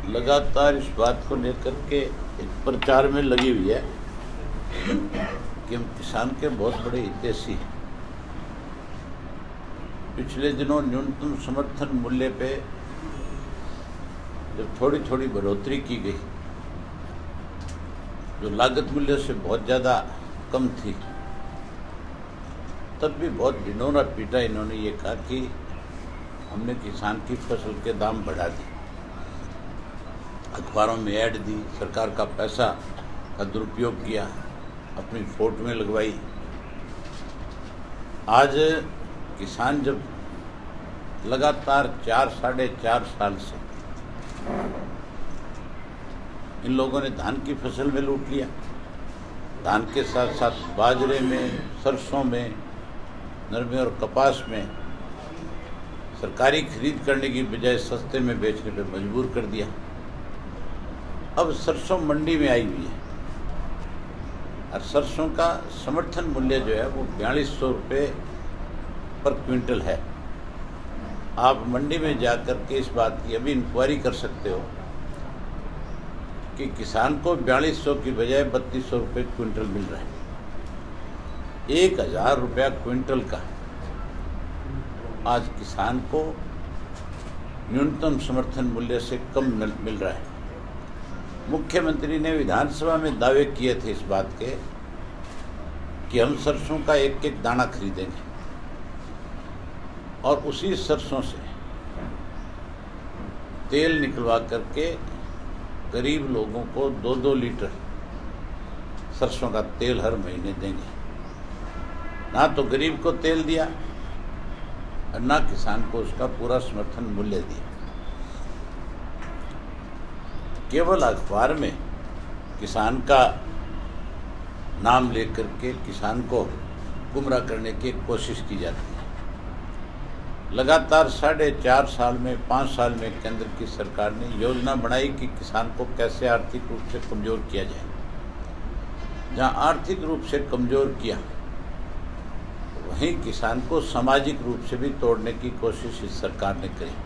लगातार इस बात को लेकर के एक प्रचार में लगी हुई है कि हम किसान के बहुत बड़े हितैषी हैं। पिछले दिनों न्यूनतम समर्थन मूल्य पे जब थोड़ी थोड़ी बढ़ोतरी की गई, जो लागत मूल्य से बहुत ज़्यादा कम थी, तब भी बहुत ढिंढोरा पीटा इन्होंने ये कहा कि हमने किसान की फसल के दाम बढ़ा दिए, अखबारों में ऐड दी, सरकार का पैसा का दुरुपयोग किया, अपनी फोटो में लगवाई। आज किसान जब लगातार 4-4.5 साल से इन लोगों ने धान की फसल में लूट लिया, धान के साथ साथ बाजरे में, सरसों में, नरमे और कपास में सरकारी खरीद करने की बजाय सस्ते में बेचने पे मजबूर कर दिया। अब सरसों मंडी में आई हुई है और सरसों का समर्थन मूल्य जो है वो 4200 रुपये पर क्विंटल है। आप मंडी में जाकर के इस बात की अभी इंक्वायरी कर सकते हो कि किसान को 4200 की बजाय 3200 रुपये क्विंटल मिल रहा है। 1000 रुपया क्विंटल का आज किसान को न्यूनतम समर्थन मूल्य से कम मिल रहा है। मुख्यमंत्री ने विधानसभा में दावे किए थे इस बात के कि हम सरसों का एक एक दाना खरीदेंगे और उसी सरसों से तेल निकलवा करके गरीब लोगों को 2-2 लीटर सरसों का तेल हर महीने देंगे। ना तो गरीब को तेल दिया और ना किसान को उसका पूरा समर्थन मूल्य दिया। केवल अखबार में किसान का नाम लेकर के किसान को गुमराह करने की कोशिश की जाती है। लगातार 4.5 साल में, 5 साल में केंद्र की सरकार ने योजना बनाई कि किसान को कैसे आर्थिक रूप से कमज़ोर किया जाए। जहां आर्थिक रूप से कमज़ोर किया, वहीं किसान को सामाजिक रूप से भी तोड़ने की कोशिश इस सरकार ने करी।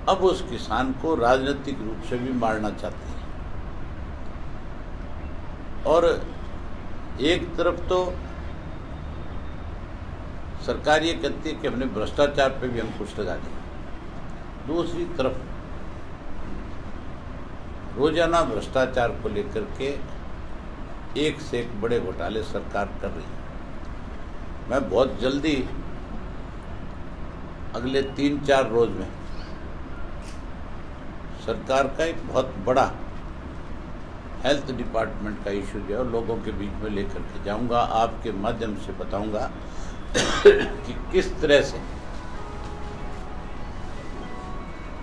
अब उस किसान को राजनीतिक रूप से भी मारना चाहती है। और एक तरफ तो सरकार ये कहती है कि हमने भ्रष्टाचार पे भी अंकुश लगा दिया, दूसरी तरफ रोजाना भ्रष्टाचार को लेकर के एक से एक बड़े घोटाले सरकार कर रही है। मैं बहुत जल्दी अगले 3-4 रोज में सरकार का एक बहुत बड़ा हेल्थ डिपार्टमेंट का इशू जो है लोगों के बीच में लेकर के जाऊंगा। आपके माध्यम से बताऊंगा कि किस तरह से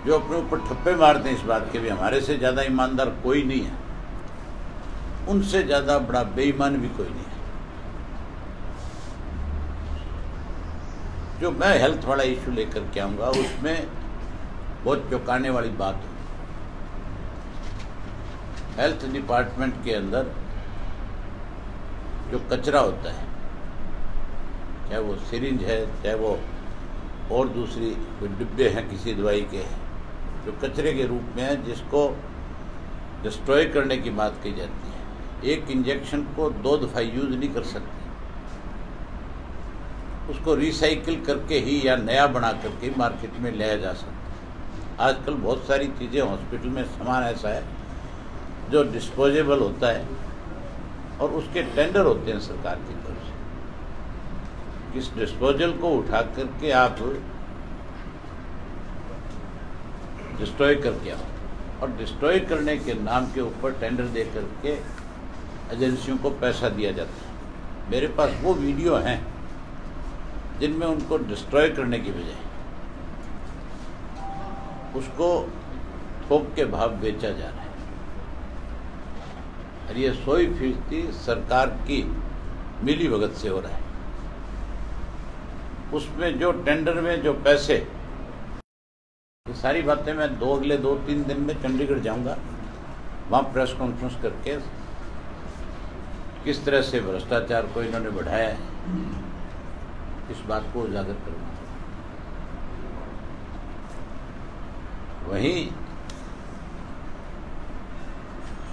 जो अपने ऊपर ठप्पे मारते हैं इस बात के भी हमारे से ज़्यादा ईमानदार कोई नहीं है, उनसे ज़्यादा बड़ा बेईमान भी कोई नहीं है। जो मैं हेल्थ वाला इशू लेकर के आऊँगा उसमें बहुत चौंकाने वाली बात है। हेल्थ डिपार्टमेंट के अंदर जो कचरा होता है, चाहे वो सिरिंज है, चाहे वो और दूसरी कोई डिब्बे हैं किसी दवाई के, जो कचरे के रूप में है, जिसको डिस्ट्रॉय करने की बात की जाती है। एक इंजेक्शन को 2 दफ़ा यूज़ नहीं कर सकते, उसको रिसाइकिल करके ही या नया बना करके मार्केट में लाया जा सकता है। आजकल बहुत सारी चीज़ें हॉस्पिटल में सामान ऐसा है जो डिस्पोजेबल होता है और उसके टेंडर होते हैं सरकार की तरफ से। इस डिस्पोजल को उठा करके आप डिस्ट्रॉय करके आओ और डिस्ट्रॉय करने के नाम के ऊपर टेंडर दे करके एजेंसियों को पैसा दिया जाता है। मेरे पास वो वीडियो हैं जिनमें उनको डिस्ट्रॉय करने की बजाय उसको थोक के भाव बेचा जा रहा है। और ये 100% सरकार की मिलीभगत से हो रहा है। उसमें जो टेंडर में जो पैसे, ये सारी बातें मैं अगले 2-3 दिन में चंडीगढ़ जाऊंगा, वहाँ प्रेस कॉन्फ्रेंस करके किस तरह से भ्रष्टाचार को इन्होंने बढ़ाया है इस बात को उजागर करूंगा। वहीं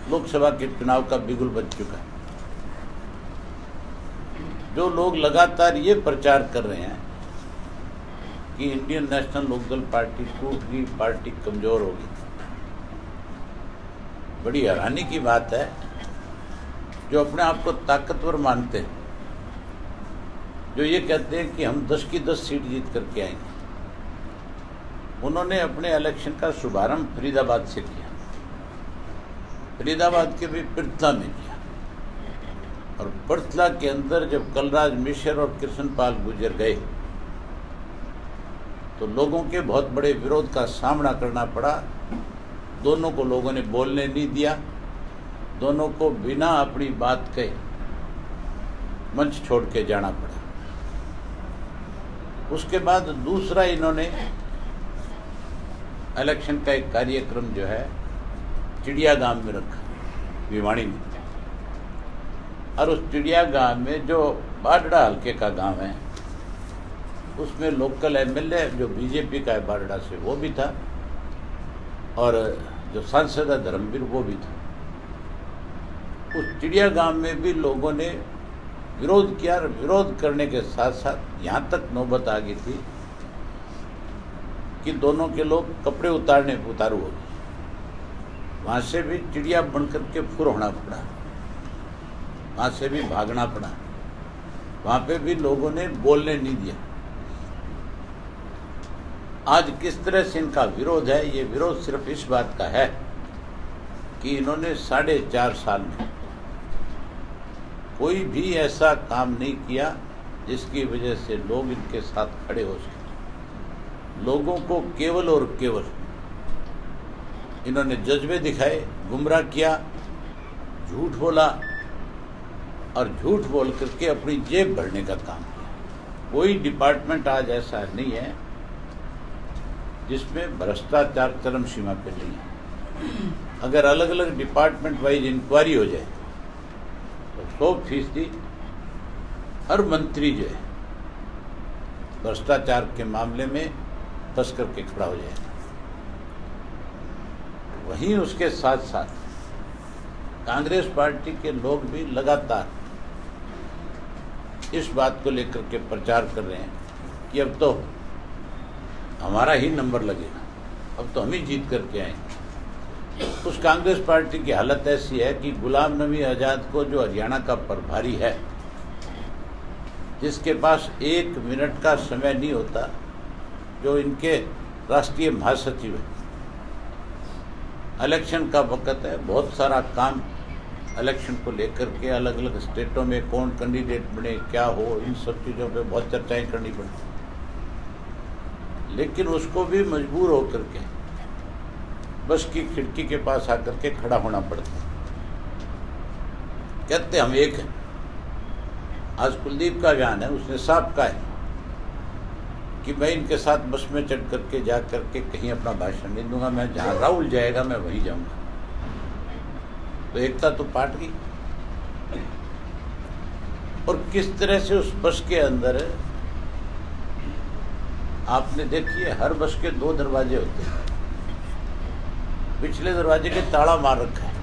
लोकसभा के चुनाव का बिगुल बज चुका है। जो लोग लगातार ये प्रचार कर रहे हैं कि इंडियन नेशनल लोकदल पार्टी टूट गई, पार्टी कमजोर होगी, बड़ी हैरानी की बात है। जो अपने आप को ताकतवर मानते हैं, जो ये कहते हैं कि हम 10 की 10 सीट जीत करके आएंगे, उन्होंने अपने इलेक्शन का शुभारंभ फरीदाबाद से किया। फरीदाबाद के भी पिरथला में किया, और पिरथला के अंदर जब कलराज मिश्र और कृष्णपाल गुर्जर गए तो लोगों के बहुत बड़े विरोध का सामना करना पड़ा। दोनों को लोगों ने बोलने नहीं दिया, दोनों को बिना अपनी बात कहे मंच छोड़ के जाना पड़ा। उसके बाद दूसरा इन्होंने इलेक्शन का एक कार्यक्रम जो है चिड़ियागांव में रखा, भिवाड़ी में। और उस चिड़ियागांव में जो बाडड़ा हल्के का गांव है, उसमें लोकल एमएलए जो बीजेपी का है बाडड़ा से, वो भी था, और जो सांसद है धर्मवीर, वो भी था। उस चिड़ियागांव में भी लोगों ने विरोध किया, और विरोध करने के साथ साथ यहाँ तक नौबत आ गई थी कि दोनों के लोग कपड़े उतारू हो गए। वहाँ से भी चिड़िया बन करके फुर होना पड़ा, वहाँ से भी भागना पड़ा, वहाँ पे भी लोगों ने बोलने नहीं दिया। आज किस तरह से इनका विरोध है, ये विरोध सिर्फ इस बात का है कि इन्होंने 4.5 साल में कोई भी ऐसा काम नहीं किया जिसकी वजह से लोग इनके साथ खड़े हो सके। लोगों को केवल और केवल इन्होंने जज्बे दिखाए, गुमराह किया, झूठ बोला, और झूठ बोल करके अपनी जेब भरने का काम किया। कोई डिपार्टमेंट आज ऐसा नहीं है जिसमें भ्रष्टाचार चरम सीमा पे नहीं है। अगर अलग अलग डिपार्टमेंट वाइज इंक्वायरी हो जाए तो 100% हर मंत्री जो है भ्रष्टाचार के मामले में फंस करके खड़ा हो जाएगा। वहीं उसके साथ साथ कांग्रेस पार्टी के लोग भी लगातार इस बात को लेकर के प्रचार कर रहे हैं कि अब तो हमारा ही नंबर लगेगा, अब तो हम ही जीत करके आएंगे। उस कांग्रेस पार्टी की हालत ऐसी है कि गुलाम नबी आजाद को, जो हरियाणा का प्रभारी है, जिसके पास 1 मिनट का समय नहीं होता, जो इनके राष्ट्रीय महासचिव है, इलेक्शन का वक्त है, बहुत सारा काम इलेक्शन को लेकर के अलग अलग स्टेटों में कौन कैंडिडेट बने, क्या हो, इन सब चीज़ों पे बहुत चर्चाएं करनी पड़ती, लेकिन उसको भी मजबूर होकर के बस की खिड़की के पास आकर के खड़ा होना पड़ता है। कहते हम एक हैं। आज कुलदीप का बयान है, उसने साफ कहा है कि मैं इनके साथ बस में चढ़ करके जा करके कहीं अपना भाषण नहीं दूंगा, मैं जहां राहुल जाएगा मैं वहीं जाऊंगा। तो एकता तो पाट गई। और किस तरह से उस बस के अंदर आपने देखिए, हर बस के 2 दरवाजे होते हैं, पिछले दरवाजे के ताला मार रखा है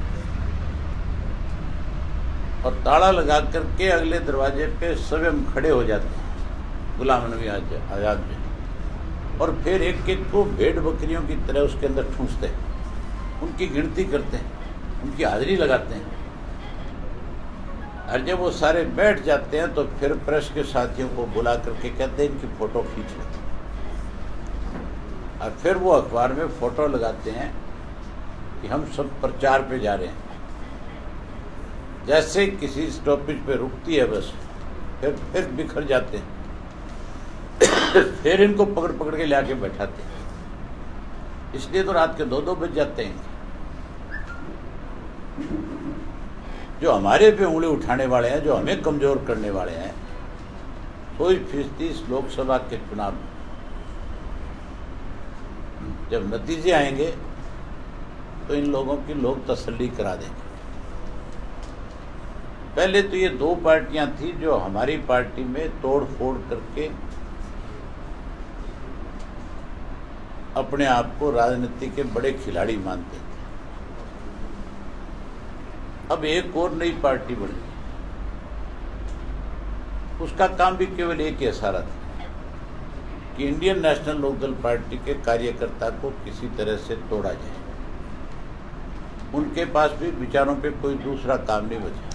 और ताला लगा करके अगले दरवाजे पे स्वयं खड़े हो जाते हैं गुलाम नबी आजाद में, और फिर एक एक को भेड़ बकरियों की तरह उसके अंदर ठूंसते हैं, उनकी गिनती करते हैं, उनकी हाजिरी लगाते हैं। और जब वो सारे बैठ जाते हैं तो फिर प्रेस के साथियों को बुला करके कहते हैं इनकी फोटो खींच लो, और फिर वो अखबार में फोटो लगाते हैं कि हम सब प्रचार पे जा रहे हैं। जैसे किसी स्टॉपेज पे रुकती है बस, फिर बिखर जाते हैं फिर इनको पकड़ पकड़ के लाके बैठाते हैं। इसलिए तो रात के 2-2 बज जाते हैं। जो हमारे पे उंगली उठाने वाले हैं, जो हमें कमजोर करने वाले हैं, 100% लोकसभा के चुनाव में जब नतीजे आएंगे तो इन लोगों की लोग तसल्ली करा देंगे। पहले तो ये 2 पार्टियां थी जो हमारी पार्टी में तोड़ फोड़ करके अपने आप को राजनीति के बड़े खिलाड़ी मानते थे। अब एक और नई पार्टी बनी, उसका काम भी केवल एक ही इशारा था कि इंडियन नेशनल लोकदल पार्टी के कार्यकर्ता को किसी तरह से तोड़ा जाए। उनके पास भी विचारों पे कोई दूसरा काम नहीं बचा,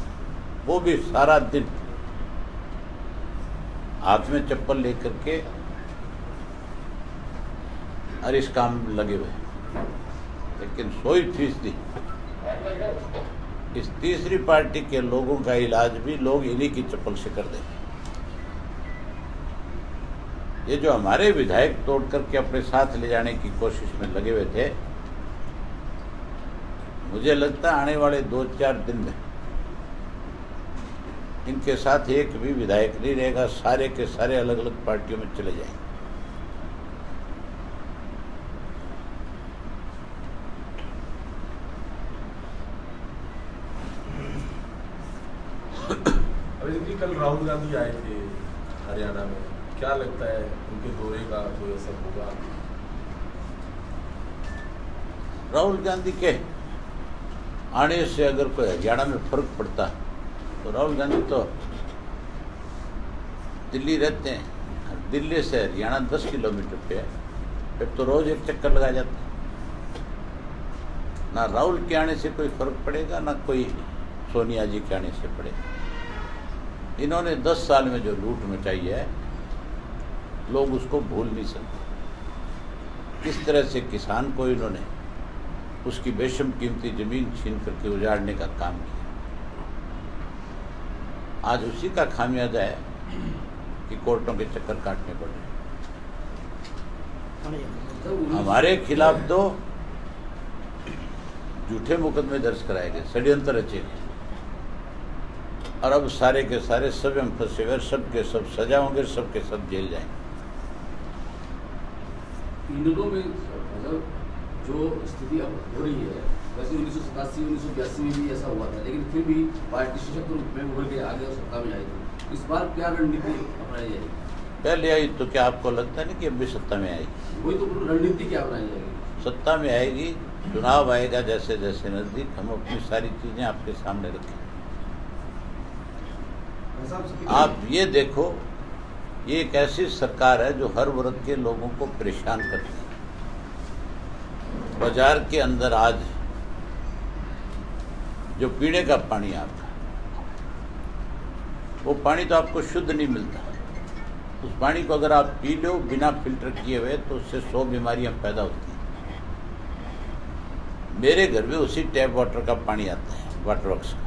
वो भी सारा दिन हाथ में चप्पल लेकर के और इस काम में लगे हुए। लेकिन 100% इस तीसरी पार्टी के लोगों का इलाज भी लोग इन्हीं की चप्पल से कर देंगे। ये जो हमारे विधायक तोड़ करके अपने साथ ले जाने की कोशिश में लगे हुए थे, मुझे लगता है आने वाले 2-4 दिन में इनके साथ एक भी विधायक नहीं रहेगा, सारे के सारे अलग अलग पार्टियों में चले जाएंगे। अभी कल राहुल गांधी आए थे हरियाणा में, क्या लगता है उनके दौरे का कोई असर होगा? राहुल गांधी के आने से अगर कोई हरियाणा में फर्क पड़ता तो राहुल गांधी तो दिल्ली रहते हैं, दिल्ली से हरियाणा 10 किलोमीटर पे है, फिर तो रोज एक चक्कर लगा जाता। ना राहुल के आने से कोई फर्क पड़ेगा, ना कोई सोनिया जी के आने से पड़ेगा। इन्होंने 10 साल में जो लूट मचाई है, लोग उसको भूल नहीं सकते। किस तरह से किसान को इन्होंने उसकी बेशम कीमती जमीन छीन करके उजाड़ने का काम किया, आज उसी का खामियाजा है कि कोर्टों के चक्कर काटने पड़ रहे। हमारे खिलाफ तो झूठे मुकदमे दर्ज कराए गए, षड्यंत्र रचे गए, और अब सारे के सारे सब हम फंसे हुए, सब के सब सजा होंगे, सब के सब जेल जाएंगे। इन दोनों में मतलब जो स्थिति अब हो रही है, वैसे 1987-1982 में भी ऐसा हुआ था, लेकिन फिर भी पार्टी सशक्त रूप में उभर के आगे और सत्ता में आई थी। इस बार क्या रणनीति अपनाई जाएगी? पहले आई तो क्या आपको लगता नहीं कि अब भी सत्ता में आएगी? वही तो रणनीति क्या अपनाई जाएगी? सत्ता में आएगी, चुनाव आएगा जैसे जैसे नजदीक, हम अपनी सारी चीजें आपके सामने रखें। आप ये देखो, ये एक ऐसी सरकार है जो हर वर्ग के लोगों को परेशान करती है। बाजार के अंदर आज जो पीने का पानी आता है, वो पानी तो आपको शुद्ध नहीं मिलता। उस पानी को अगर आप पी लो बिना फिल्टर किए हुए तो उससे 100 बीमारियां पैदा होती हैं। मेरे घर में उसी टैप वाटर का पानी आता है, वाटर वर्क्स का।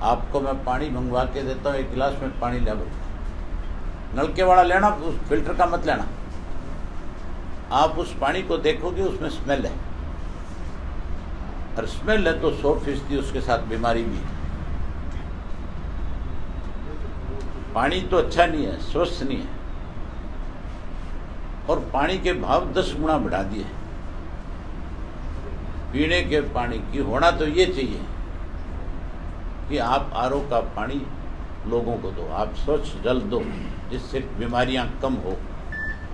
आपको मैं पानी मंगवा के देता हूँ, 1 गिलास में पानी ले लो, नलके वाला लेना, उस फिल्टर का मत लेना। आप उस पानी को देखोगे उसमें स्मेल है, और स्मेल है तो 100% उसके साथ बीमारी भी है। पानी तो अच्छा नहीं है, स्वस्थ नहीं है, और पानी के भाव 10 गुना बढ़ा दिए। पीने के पानी की होना तो ये चाहिए कि आप आरओ का पानी लोगों को दो, आप स्वच्छ जल दो, जिससे बीमारियां कम हो,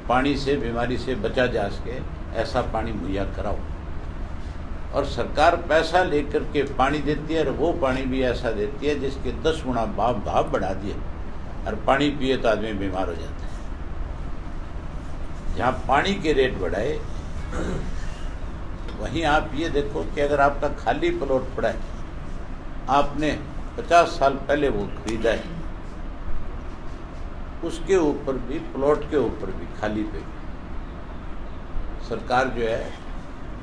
पानी से बीमारी से बचा जा सके, ऐसा पानी मुहैया कराओ। और सरकार पैसा लेकर के पानी देती है, और वो पानी भी ऐसा देती है जिसके 10 गुना भाव बढ़ा दिए, और पानी पिए तो आदमी बीमार हो जाता है। जहाँ पानी के रेट बढ़ाए, वहीं आप ये देखो कि अगर आपका खाली प्लॉट पड़ा है, आपने 50 साल पहले वो खरीदा है, उसके ऊपर भी, प्लॉट के ऊपर भी खाली पे सरकार जो है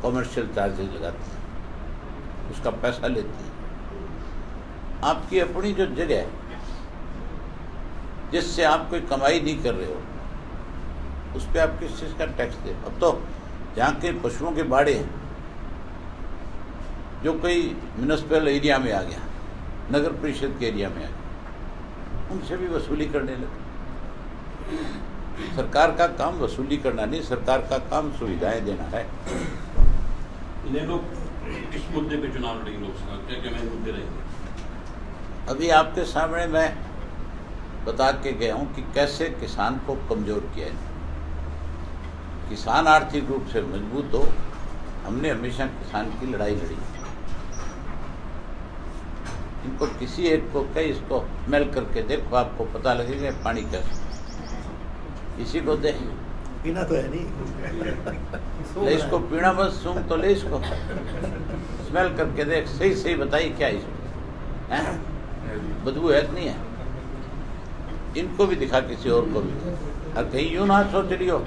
कॉमर्शियल चार्जेस लगाती है, उसका पैसा लेती है। आपकी अपनी जो जगह है जिससे आप कोई कमाई नहीं कर रहे हो, उस पर आप किस चीज़ का टैक्स दे। अब तो जहाँ के पशुओं के बाड़े हैं, जो कोई म्यूनिसिपल एरिया में आ गया, नगर परिषद के एरिया में आ गया, उनसे भी वसूली करने लगे। सरकार का काम वसूली करना नहीं, सरकार का काम सुविधाएं देना है। इन्हें लोग किस मुद्दे पे चुनाव लड़ेंगे लोकसभा, क्या क्या मुद्दे रहेंगे? अभी आपके सामने मैं बता के गया हूं कि कैसे किसान को कमजोर किया है। किसान आर्थिक रूप से मजबूत हो, हमने हमेशा किसान की लड़ाई लड़ी। इनको किसी एक को कहीं इसको स्मेल करके देखो, आपको पता लगेगा पानी कैसे, इसी को दे, पीना तो है नहीं। ले इसको पीना बस, सूंघ तो ले इसको, स्मेल करके देख, सही सही बताइए क्या इसमें है, बदबू है कि नहीं है। इनको भी दिखा, किसी और को भी। और कहीं यूं ना सोच रही हो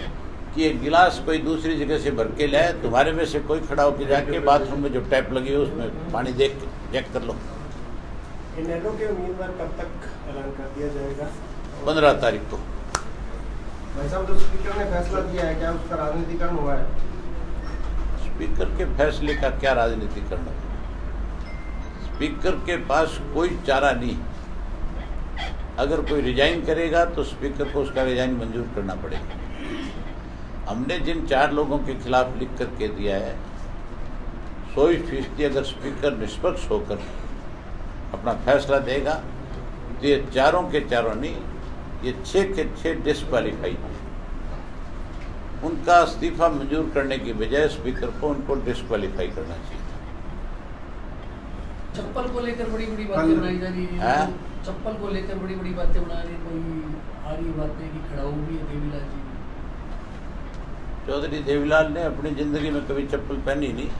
कि एक गिलास कोई दूसरी जगह से भर के लाए, तुम्हारे में से कोई खड़ा होकर जाके बाथरूम में जो टैप लगी हो उसमें पानी देख के चेक कर लो। इनेलो के उम्मीदवार कब तक ऐलान कर दिया जाएगा? 15 तारीख को। भाई साहब, जो स्पीकर ने फैसला दिया है, क्या उसका राजनीतिकरण हुआ है? स्पीकर के फैसले का क्या राजनीतिकरण है? स्पीकर के पास कोई चारा नहीं। अगर कोई रिजाइन करेगा तो स्पीकर को उसका रिजाइन मंजूर करना पड़ेगा। हमने जिन 4 लोगों के खिलाफ लिख करके दिया है, 100% अगर स्पीकर निष्पक्ष होकर अपना फैसला देगा तो ये चारों के चारों नहीं, ये 6 के 6 डिस्क्वालीफाई हैं। उनका इस्तीफा मंजूर करने की बजाय स्पीकर को उनको डिस्क्वालीफाई करना चाहिए। चप्पल को लेकर बड़ी बड़ी बातें बनाई जा रही है। चप्पल को लेकर बड़ी बड़ी बातें बना रही, कोई आ रही बातें कि खड़ाऊ भी है देवीलाल जी। चौधरी देवीलाल ने अपनी जिंदगी में कभी चप्पल पहनी नहीं।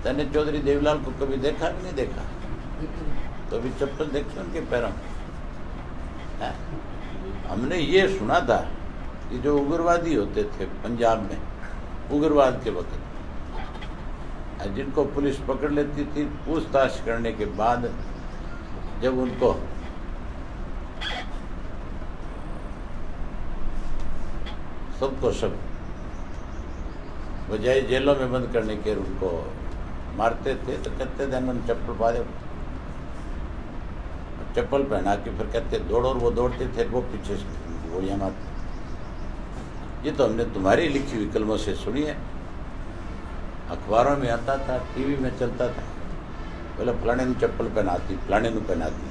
तैने चौधरी देवीलाल को कभी देखा कि नहीं देखा? कभी चप्पल देखी उनके पैरों में? हमने ये सुना था कि जो उग्रवादी होते थे पंजाब में, उग्रवाद के वक्त जिनको पुलिस पकड़ लेती थी, पूछताछ करने के बाद जब उनको सबको सब बजाय जेलों में बंद करने के उनको मारते थे, तो कहते थे उन्होंने चप्पल पा दे, चप्पल पहना के फिर कहते दौड़ो, और वो दौड़ते थे, वो पीछे से वो यहाँ मारते। ये तो हमने तुम्हारी लिखी हुई कलमों से सुनी है, अखबारों में आता था, टीवी में चलता था, बोले फलाने ने चप्पल पहनाती, फलाने ने पहनाती।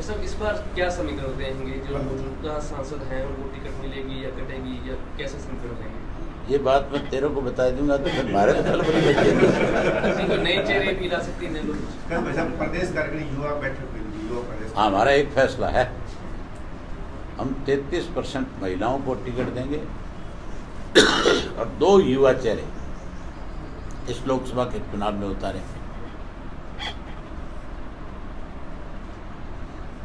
सब इस बार क्या समीकरण देंगे? जो मौजूदा सांसद हैं उनको टिकट मिलेगी या कटेगी, या कैसे समीकरण देंगे? ये बात मैं तेरे को बता दूंगा तो फिर मारे तो कल बड़ी बच्चे नए चेहरे भी ला सकती है। प्रदेश कार्यकारिणी युवा बैठक, हाँ, हमारा एक फैसला है, हम 33% महिलाओं को टिकट देंगे और 2 युवा चेहरे इस लोकसभा के चुनाव में उतारे।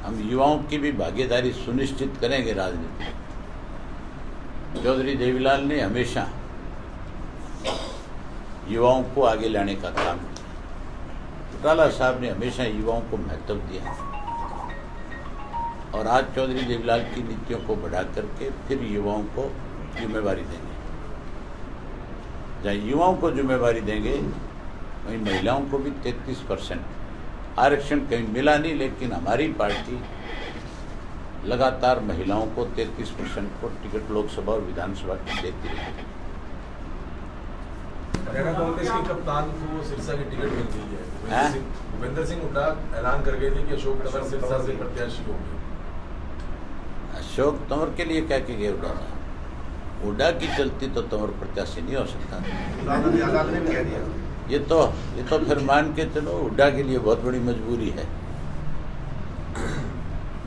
हम युवाओं की भी भागीदारी सुनिश्चित करेंगे राजनीति में। चौधरी देवीलाल ने हमेशा युवाओं को आगे लाने का काम किया। चौटाला साहब ने हमेशा युवाओं को महत्व दिया, और आज चौधरी देवीलाल की नीतियों को बढ़ा करके फिर युवाओं को जिम्मेवारी देंगे। जहाँ युवाओं को जिम्मेवारी देंगे वहीं महिलाओं को भी 33% आरक्षण कहीं मिला नहीं, लेकिन हमारी पार्टी लगातार महिलाओं को 33% को टिकट लोकसभा और विधानसभा की देती रही। हरियाणा कांग्रेस के कप्तान को सिरसा की टिकट मिल गई है। भूपेंद्र सिंह हुड्डा ऐलान कर गए थे कि अशोक तंवर सिरसा से प्रत्याशी होंगे। अशोक तंवर के लिए क्या के गए हुड्डा था? हुड्डा की चलती तो तंवर प्रत्याशी नहीं हो सकता। ये तो फिर मान के चलो हुड्डा के लिए बहुत बड़ी मजबूरी है।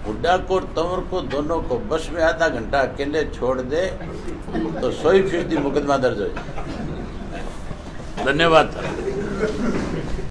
हुड्डा को और तंवर को दोनों को बस में आधा घंटा अकेले छोड़ दे तो 100% मुकदमा दर्ज हो जाए। धन्यवाद।